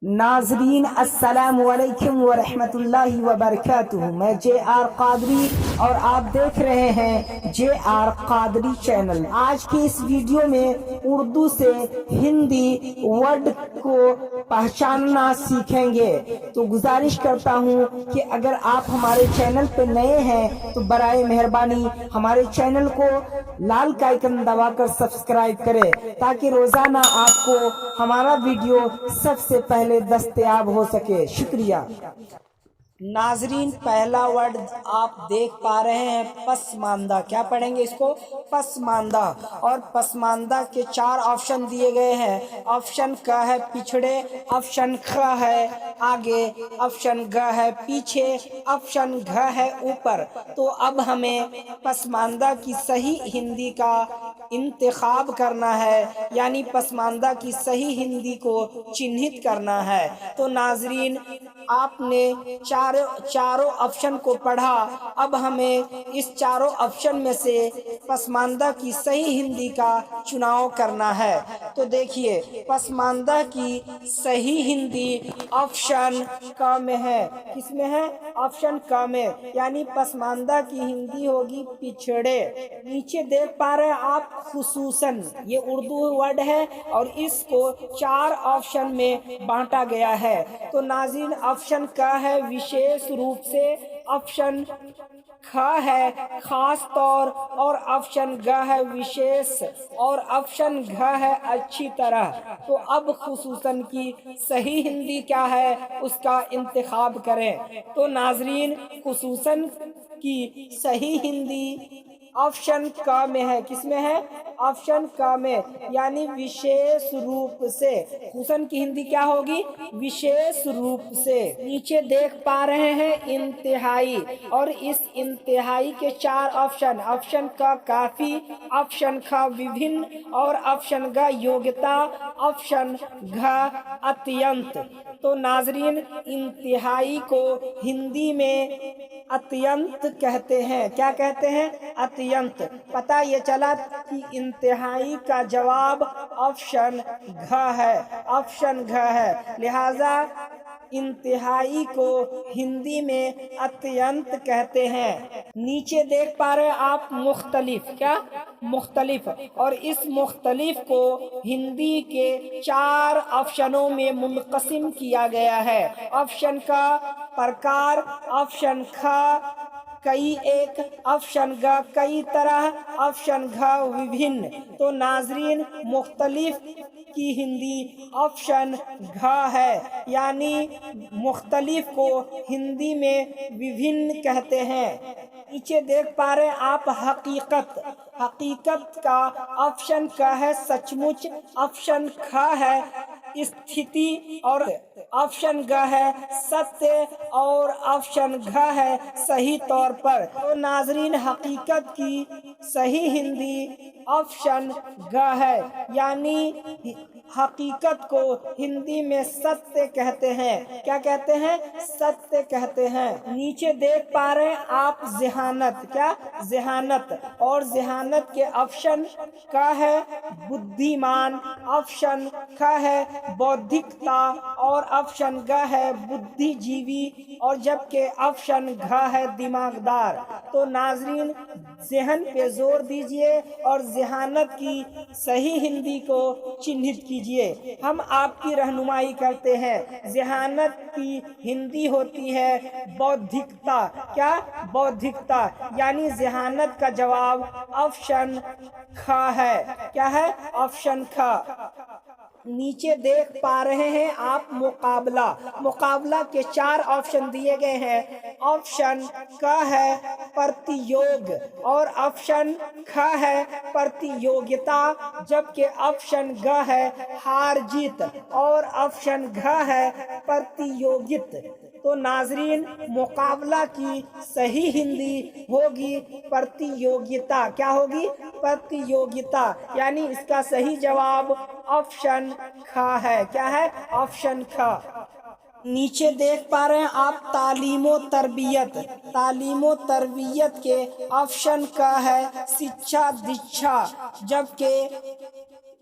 ناظرین السلام علیکم ورحمۃ اللہ وبرکاتہ۔ میں جے آر قادری اور آپ دیکھ رہے ہیں جے آر قادری چینل۔ آج کی اس ویڈیو میں اردو سے ہندی ورڈ کو پہچاننا سیکھیں گے، تو گزارش کرتا ہوں کہ اگر آپ ہمارے چینل پہ نئے ہیں تو برائے مہربانی ہمارے چینل کو لال کا آئیکن دبا کر سبسکرائب کرے تاکہ روزانہ آپ کو ہمارا ویڈیو سب سے پہلے دستیاب ہو سکے۔ شکریہ۔ ناظرین، پہلا ورڈ آپ دیکھ پا رہے ہیں پسماندہ۔ کیا پڑھیں گے اس کو؟ پسماندہ۔ اور پسماندہ کے 4 آپشن دیے گئے ہیں۔ آپشن ک ہے پچھڑے، آپشن خ ہے آگے، آپشن گ ہے پیچھے، آپشن گھ ہے اوپر۔ تو اب ہمیں پسماندہ کی صحیح ہندی کا انتخاب کرنا ہے، یعنی پسماندہ کی صحیح ہندی کو چنہت کرنا ہے۔ تو ناظرین، آپ نے چاروں آپشن کو پڑھا، اب ہمیں اس چاروں آپشن میں سے پسماندہ کی صحیح ہندی کا چناؤ کرنا ہے۔ تو دیکھیے، پسماندہ کی صحیح ہندی آپشن ک میں ہے۔ کس میں ہے؟ آپشن ک میں، یعنی پسماندہ کی ہندی ہوگی پچھڑے۔ نیچے دیکھ پا رہے ہیں آپ خصوصاً، یہ اردو ورڈ ہے اور اس کو 4 آپشن میں بانٹا گیا ہے۔ تو ناظرین، آپشن ک ہے وشیش روپ سے، آپشن خ ہے خاص طور، اور آپشن گ ہے وشیش، اور آپشن گھ ہے اچھی طرح۔ تو اب خصوصاً کی صحیح ہندی کیا ہے اس کا انتخاب کریں۔ تو ناظرین، خصوصاً کی صحیح ہندی آپشن ک میں ہے۔ کس میں ہے؟ آپشن ک میں، یعنی وشیش روپ سے۔ خصوصاً کی ہندی کیا ہوگی؟ وشیش روپ سے۔ نیچے دیکھ پا رہے ہیں انتہائی، اور اس انتہائی کے 4 آپشن، آپشن ک کافی، آپشن خ وبھن، اور آپشن گ یوگتا، آپشن گھ اتینت۔ تو ناظرین، انتہائی کو ہندی میں اتینت کہتے ہیں۔ کیا کہتے ہیں؟ اتینت۔ پتہ یہ چلا کہ انتہائی کا جواب آپشن گھ ہے، آپشن گھ ہے، لہذا انتہائی کو ہندی میں اتینت کہتے ہیں۔ نیچے دیکھ پا رہے آپ مختلف۔ کیا؟ مختلف۔ اور اس مختلف کو ہندی کے 4 آپشنوں میں منقسم کیا گیا ہے۔ آپشن کا پرکار، آپشن خ کئی ایک، آپشن گ کئی طرح، آپشن گھ وبھن۔ تو ناظرین، مختلف کی ہندی آپشن گھ ہے، یعنی مختلف کو ہندی میں وبھن کہتے ہیں۔ نیچے دیکھ پا رہے آپ حقیقت۔ حقیقت کا آپشن ک ہے سچ مچ، آپشن خ ہے استھتی، اور آپشن گ ہے ستیہ، اور آپشن گھ ہے صحیح طور پر۔ تو ناظرین، حقیقت کی صحیح ہندی آپشن گ ہے، یعنی حقیقت کو ہندی میں ستیہ کہتے ہیں۔ کیا کہتے ہیں؟ ستیہ کہتے ہیں۔ نیچے دیکھ پا رہے ہیں آپ ذہانت۔ کیا؟ ذہانت۔ اور ذہانت کے آپشن ک ہے بدھیمان، آپشن خ ہے بودھکتا، اور آپشن گ ہے بدھی جیوی، اور جبکہ آپشن گھ ہے دماغدار۔ تو ناظرین، ذہن پہ زور دیجئے اور ذہانت کی صحیح ہندی کو چنہت کیجئے۔ ہم آپ کی رہنمائی کرتے ہیں۔ ذہانت کی ہندی ہوتی ہے بودھکتا۔ کیا؟ بودھکتا، یعنی ذہانت کا جواب آپشن خ ہے۔ کیا ہے؟ آپشن خ۔ نیچے دیکھ پا رہے ہیں آپ مقابلہ۔ مقابلہ کے 4 آپشن دیے گئے ہیں۔ آپشن ک ہے پرتیوگ، اور آپشن خ ہے پرتیوگتا، جبکہ آپشن گ ہے ہار جیت، اور آپشن گھ ہے پرتیوگت۔ تو ناظرین، مقابلہ کی صحیح ہندی ہوگی پرتیوگتا۔ کیا ہوگی؟ پرتیوگتا، یعنی اس کا صحیح جواب آپشن خ ہے۔ کیا ہے؟ آپشن خ۔ نیچے دیکھ پا رہے ہیں آپ تعلیم و تربیت۔ تعلیم و تربیت کے آپشن ک ہے شکشا دیکشا، جبکہ